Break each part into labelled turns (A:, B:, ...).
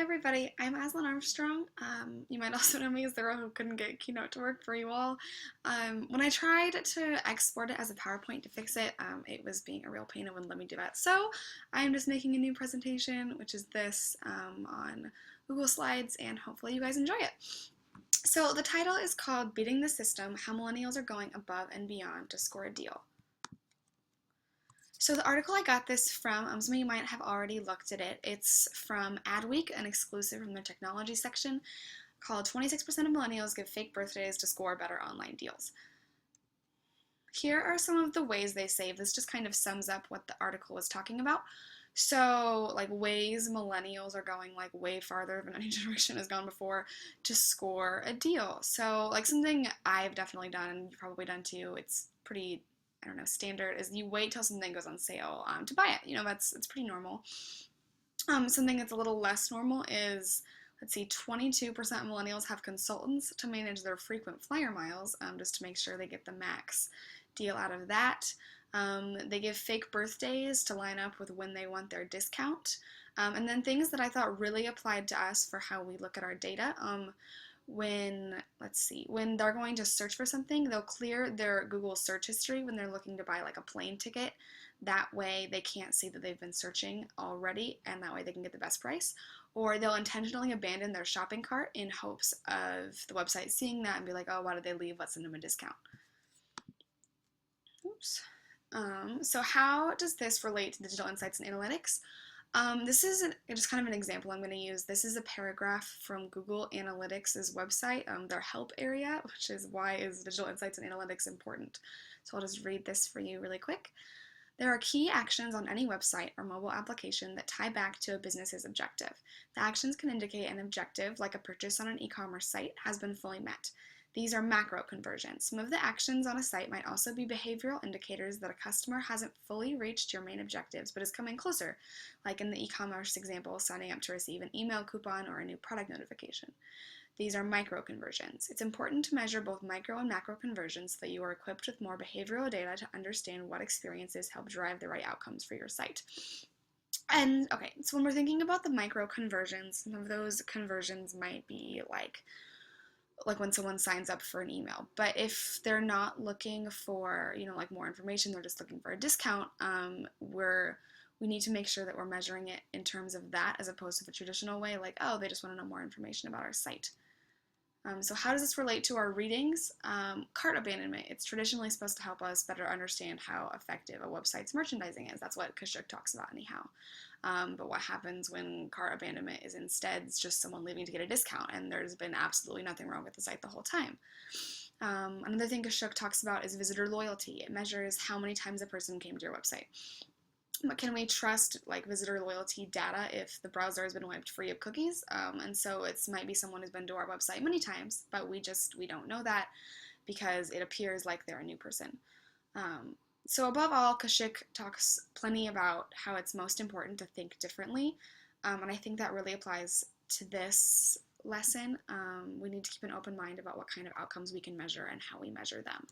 A: everybody, I'm Aslan Armstrong. You might also know me as the girl who couldn't get Keynote to work for you all. When I tried to export it as a PowerPoint to fix it, it was being a real pain and wouldn't let me do that. So I'm just making a new presentation, which is this on Google Slides, and hopefully you guys enjoy it. So the title is called Beating the System, How Millennials Are Going Above and Beyond to Score a Deal. So the article I got this from, some of you might have already looked at it. It's from Adweek, an exclusive from their technology section, called 26% of Millennials Give Fake Birthdays to Score Better Online Deals. Here are some of the ways they save. This just kind of sums up what the article was talking about. So, ways millennials are going way farther than any generation has gone before to score a deal. So, something I've definitely done, and you've probably done too, it's pretty standard, is you wait till something goes on sale to buy it. It's pretty normal. Something that's a little less normal is, let's see, 22% of millennials have consultants to manage their frequent flyer miles, just to make sure they get the max deal out of that. They give fake birthdays to line up with when they want their discount. And then things that I thought really applied to us for how we look at our data. When they're going to search for something, they'll clear their Google search history when they're looking to buy a plane ticket. That way they can't see that they've been searching already, and that way they can get the best price. Or they'll intentionally abandon their shopping cart in hopes of the website seeing that and be like, oh, why did they leave? Let's send them a discount. Oops. So how does this relate to digital insights and analytics? This is just kind of an example I'm going to use. This is a paragraph from Google Analytics' website, their help area, which is why is digital insights and analytics important. So I'll just read this for you really quick. There are key actions on any website or mobile application that tie back to a business's objective. The actions can indicate an objective, like a purchase on an e-commerce site, has been fully met. These are macro conversions. Some of the actions on a site might also be behavioral indicators that a customer hasn't fully reached your main objectives but is coming closer, like in the e-commerce example, signing up to receive an email coupon or a new product notification. These are micro conversions. It's important to measure both micro and macro conversions so that you are equipped with more behavioral data to understand what experiences help drive the right outcomes for your site. And okay, so when we're thinking about the micro conversions, some of those conversions might be like when someone signs up for an email. But if they're not looking for, more information, they're just looking for a discount, we need to make sure that we're measuring it in terms of that as opposed to the traditional way, oh, they just want to know more information about our site. So how does this relate to our readings? Cart abandonment. It's traditionally supposed to help us better understand how effective a website's merchandising is. That's what Kashuk talks about anyhow. But what happens when cart abandonment is instead just someone leaving to get a discount and there's been absolutely nothing wrong with the site the whole time? Another thing Kashuk talks about is visitor loyalty. It measures how many times a person came to your website. But can we trust visitor loyalty data if the browser has been wiped free of cookies? And so it might be someone who's been to our website many times, but we don't know that because it appears like they're a new person. So above all, Kashuk talks plenty about how it's most important to think differently, and I think that really applies to this lesson. We need to keep an open mind about what kind of outcomes we can measure and how we measure them.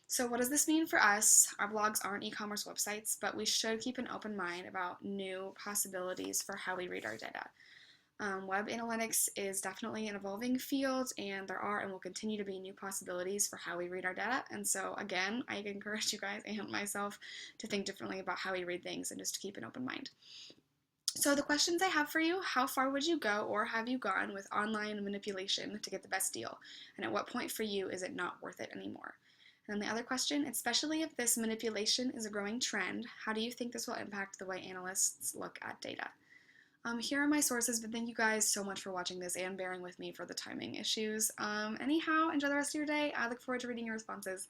A: So what does this mean for us? Our blogs aren't e-commerce websites, but we should keep an open mind about new possibilities for how we read our data. Web analytics is definitely an evolving field, and there are and will continue to be new possibilities for how we read our data. And so again, I encourage you guys and myself to think differently about how we read things and just to keep an open mind. So the questions I have for you: how far would you go or have you gone with online manipulation to get the best deal? And at what point for you is it not worth it anymore? And then the other question, especially if this manipulation is a growing trend, how do you think this will impact the way analysts look at data? Here are my sources, but thank you guys so much for watching this and bearing with me for the timing issues. Anyhow, enjoy the rest of your day. I look forward to reading your responses.